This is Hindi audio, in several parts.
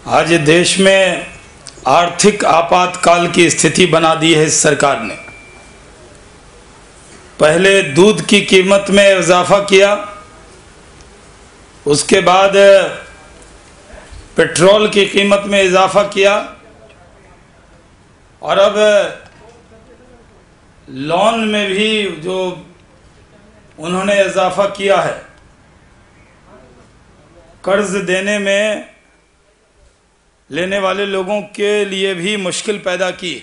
आज देश में आर्थिक आपातकाल की स्थिति बना दी है इस सरकार ने। पहले दूध की कीमत में इजाफा किया, उसके बाद पेट्रोल की कीमत में इजाफा किया और अब लोन में भी जो उन्होंने इजाफा किया है, कर्ज देने में लेने वाले लोगों के लिए भी मुश्किल पैदा की।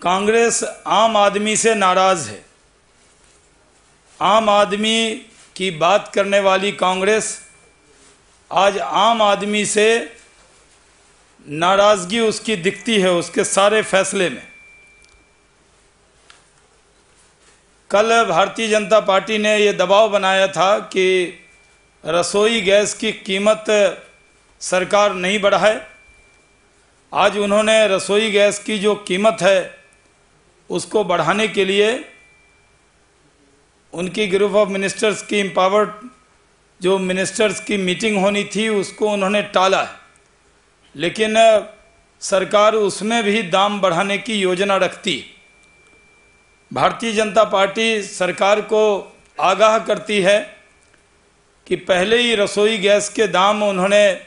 कांग्रेस आम आदमी से नाराज है। आम आदमी की बात करने वाली कांग्रेस आज आम आदमी से नाराजगी उसकी दिखती है उसके सारे फैसले में। कल भारतीय जनता पार्टी ने ये दबाव बनाया था कि रसोई गैस की कीमत सरकार नहीं बढ़ाए। आज उन्होंने रसोई गैस की जो कीमत है उसको बढ़ाने के लिए उनकी ग्रुप ऑफ मिनिस्टर्स की एम्पावर्ड जो मिनिस्टर्स की मीटिंग होनी थी उसको उन्होंने टाला है, लेकिन सरकार उसमें भी दाम बढ़ाने की योजना रखती। भारतीय जनता पार्टी सरकार को आगाह करती है कि पहले ही रसोई गैस के दाम उन्होंने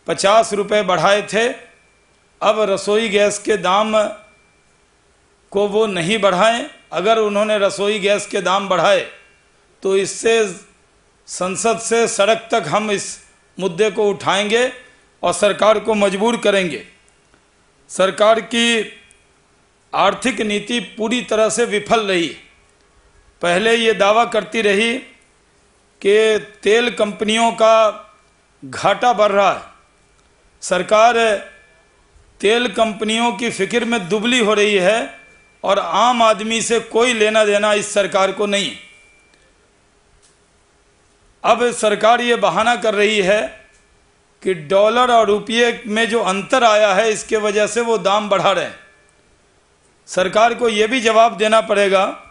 50 रुपये बढ़ाए थे, अब रसोई गैस के दाम को वो नहीं बढ़ाएं। अगर उन्होंने रसोई गैस के दाम बढ़ाए तो इससे संसद से सड़क तक हम इस मुद्दे को उठाएंगे और सरकार को मजबूर करेंगे। सरकार की आर्थिक नीति पूरी तरह से विफल रही। पहले ये दावा करती रही कि तेल कंपनियों का घाटा बढ़ रहा है। सरकार तेल कंपनियों की फिक्र में दुबली हो रही है और आम आदमी से कोई लेना देना इस सरकार को नहीं। अब सरकार ये बहाना कर रही है कि डॉलर और रुपये में जो अंतर आया है इसके वजह से वो दाम बढ़ा रहे हैं। सरकार को ये भी जवाब देना पड़ेगा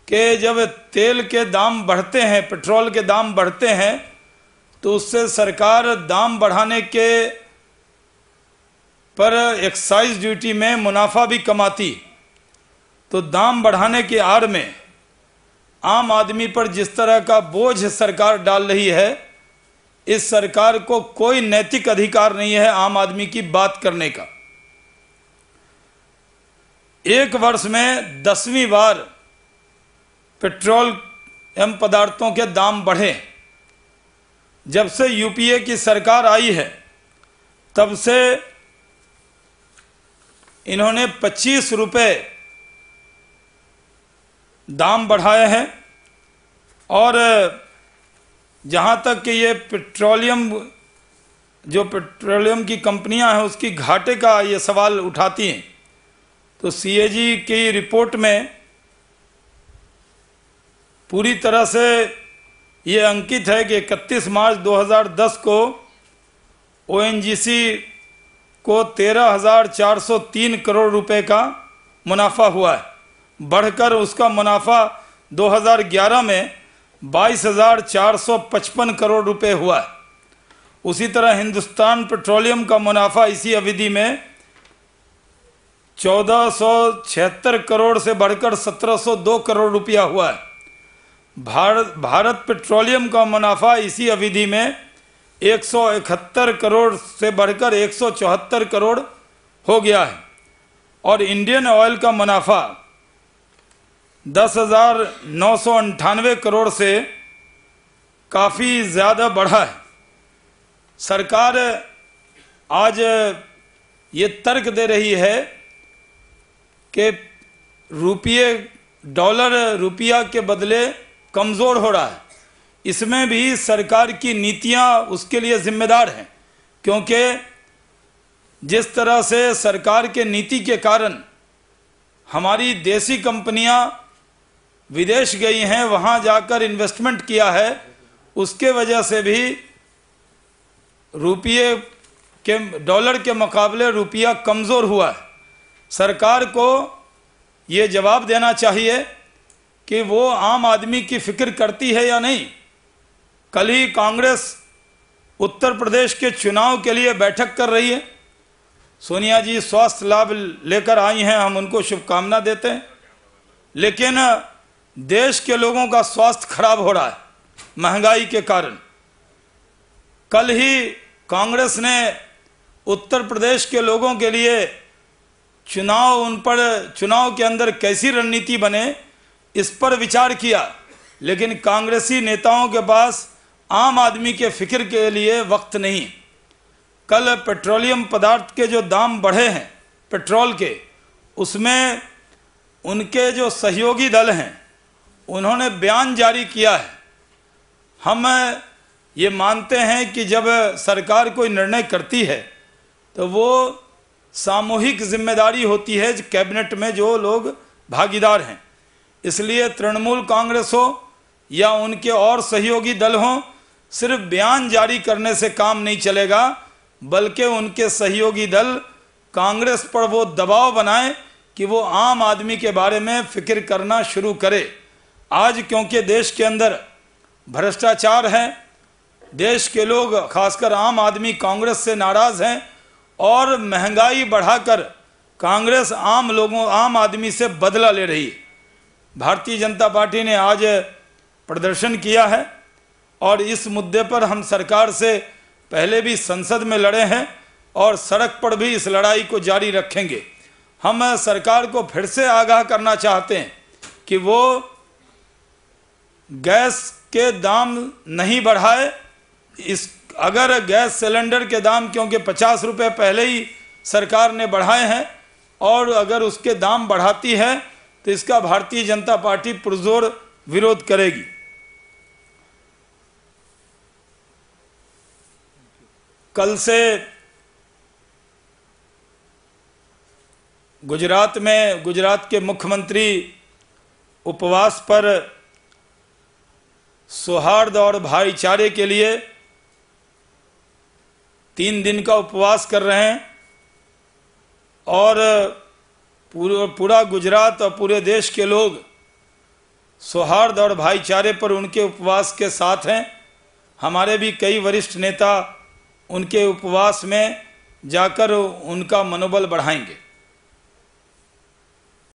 कि जब तेल के दाम बढ़ते हैं, पेट्रोल के दाम बढ़ते हैं, तो उससे सरकार दाम बढ़ाने के पर एक्साइज ड्यूटी में मुनाफा भी कमाती। तो दाम बढ़ाने की आड़ में आम आदमी पर जिस तरह का बोझ सरकार डाल रही है, इस सरकार को कोई नैतिक अधिकार नहीं है आम आदमी की बात करने का। एक वर्ष में 10वीं बार पेट्रोल एवं पदार्थों के दाम बढ़े। जब से यूपीए की सरकार आई है तब से इन्होंने 25 रुपये दाम बढ़ाए हैं और जहां तक कि ये पेट्रोलियम की कंपनियां हैं उसकी घाटे का ये सवाल उठाती हैं, तो सीएजी की रिपोर्ट में पूरी तरह से ये अंकित है कि 31 मार्च 2010 को ओएनजीसी को 13,403 करोड़ रुपए का मुनाफा हुआ है, बढ़कर उसका मुनाफा 2011 में 22,455 करोड़ रुपए हुआ है। उसी तरह हिंदुस्तान पेट्रोलियम का मुनाफा इसी अवधि में 1476 करोड़ से बढ़कर 1702 करोड़ रुपया हुआ है। भारत पेट्रोलियम का मुनाफा इसी अवधि में 171 करोड़ से बढ़कर 174 करोड़ हो गया है और इंडियन ऑयल का मुनाफा 10,998 करोड़ से काफ़ी ज़्यादा बढ़ा है। सरकार आज ये तर्क दे रही है कि डॉलर रुपया के बदले कमज़ोर हो रहा है। इसमें भी सरकार की नीतियां उसके लिए जिम्मेदार हैं, क्योंकि जिस तरह से सरकार के नीति के कारण हमारी देसी कंपनियां विदेश गई हैं, वहां जाकर इन्वेस्टमेंट किया है, उसके वजह से भी रुपये के डॉलर के मुकाबले रुपया कमज़ोर हुआ है। सरकार को ये जवाब देना चाहिए कि वो आम आदमी की फिक्र करती है या नहीं। कल ही कांग्रेस उत्तर प्रदेश के चुनाव के लिए बैठक कर रही है। सोनिया जी स्वास्थ्य लाभ लेकर आई हैं, हम उनको शुभकामना देते हैं, लेकिन देश के लोगों का स्वास्थ्य खराब हो रहा है महंगाई के कारण। कल ही कांग्रेस ने उत्तर प्रदेश के लोगों के लिए चुनाव के अंदर कैसी रणनीति बने इस पर विचार किया, लेकिन कांग्रेसी नेताओं के पास आम आदमी के फिक्र के लिए वक्त नहीं। कल पेट्रोलियम पदार्थ के जो दाम बढ़े हैं पेट्रोल के, उसमें उनके जो सहयोगी दल हैं उन्होंने बयान जारी किया है। हम ये मानते हैं कि जब सरकार कोई निर्णय करती है तो वो सामूहिक जिम्मेदारी होती है कैबिनेट में जो लोग भागीदार हैं। इसलिए तृणमूल कांग्रेस हो या उनके और सहयोगी दल हों, सिर्फ बयान जारी करने से काम नहीं चलेगा, बल्कि उनके सहयोगी दल कांग्रेस पर वो दबाव बनाएं कि वो आम आदमी के बारे में फिक्र करना शुरू करे। आज क्योंकि देश के अंदर भ्रष्टाचार है, देश के लोग खासकर आम आदमी कांग्रेस से नाराज हैं और महंगाई बढ़ाकर कांग्रेस आम आदमी से बदला ले रही है। भारतीय जनता पार्टी ने आज प्रदर्शन किया है और इस मुद्दे पर हम सरकार से पहले भी संसद में लड़े हैं और सड़क पर भी इस लड़ाई को जारी रखेंगे। हम सरकार को फिर से आगाह करना चाहते हैं कि वो गैस के दाम नहीं बढ़ाए। अगर गैस सिलेंडर के दाम, क्योंकि 50 रुपये पहले ही सरकार ने बढ़ाए हैं, और अगर उसके दाम बढ़ाती है तो इसका भारतीय जनता पार्टी पुरजोर विरोध करेगी। कल से गुजरात के मुख्यमंत्री उपवास पर सौहार्द और भाईचारे के लिए 3 दिन का उपवास कर रहे हैं और पूरा गुजरात और पूरे देश के लोग सौहार्द और भाईचारे पर उनके उपवास के साथ हैं। हमारे भी कई वरिष्ठ नेता उनके उपवास में जाकर उनका मनोबल बढ़ाएंगे।